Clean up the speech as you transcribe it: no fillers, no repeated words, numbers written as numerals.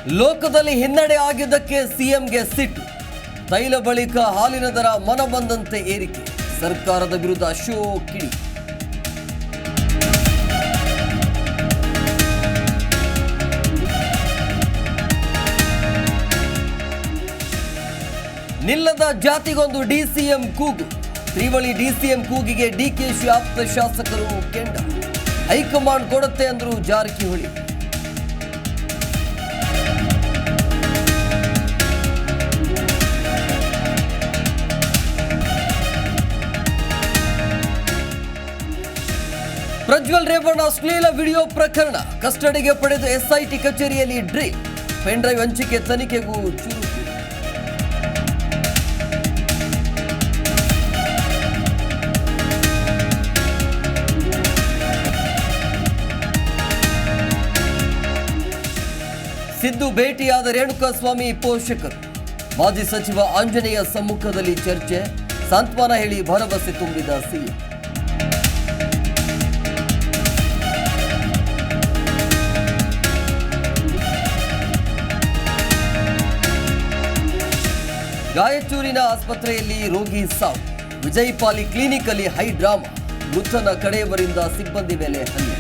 ಲೋಕದಲ್ಲಿ ಹಿನ್ನಡೆ ಆಗಿದ್ದಕ್ಕೆ ಸಿಎಂಗೆ ಸಿಟ್ಟು. ತೈಲ ಬಳಿಕ ಹಾಲಿನ ದರ ಮನಬಂದಂತೆ ಏರಿಕೆ. ಸರ್ಕಾರದ ವಿರುದ್ಧ ಶೋ ಕಿಡಿ. ನಿಲ್ಲದ ಜಾತಿಗೊಂದು ಡಿಸಿಎಂ ಕೂಗು. ತ್ರಿವಳಿ ಡಿಸಿಎಂ ಕೂಗಿಗೆ ಡಿಕೆಶಿ ಆಪ್ತ ಶಾಸಕರು ಕೆಂಡ. ಹೈಕಮಾಂಡ್ ಕೊಡುತ್ತೆ ಅಂದ್ರು ಜಾರಕಿಹೊಳಿ. ಪ್ರಜ್ವಲ್ ರೇವಣ್ಣ ಅಶ್ಲೀಲ ವಿಡಿಯೋ ಪ್ರಕರಣ. ಕಸ್ಟಡಿಗೆ ಪಡೆದ ಎಸ್ಐಟಿ ಕಚೇರಿಯಲ್ಲಿ ಡ್ರಿಲ್. ಪೆನ್ಡ್ರೈವ್ ಹಂಚಿಕೆ ತನಿಖೆಗೂ ಚುರುಕು. ಸಿದ್ದು ಭೇಟಿಯಾದ ರೇಣುಕಾಸ್ವಾಮಿ ಪೋಷಕರು. ಮಾಜಿ ಸಚಿವ ಆಂಜನೇಯ ಸಮ್ಮುಖದಲ್ಲಿ ಚರ್ಚೆ. ಸಾಂತ್ವನ ಹೇಳಿ ಭರವಸೆ ತುಂಬಿದ ಸಿಎಂ. ರಾಯಚೂರಿನ ಆಸ್ಪತ್ರೆಯಲ್ಲಿ ರೋಗಿ ಸಾವು. ವಿಜಯಪಾಲಿ ಕ್ಲಿನಿಕ್ ಅಲ್ಲಿ ಹೈ ಡ್ರಾಮಾ. ಮೃತನ ಕಡೆಯವರಿಂದ ಸಿಬ್ಬಂದಿ ಮೇಲೆ ಹಲ್ಲೆ.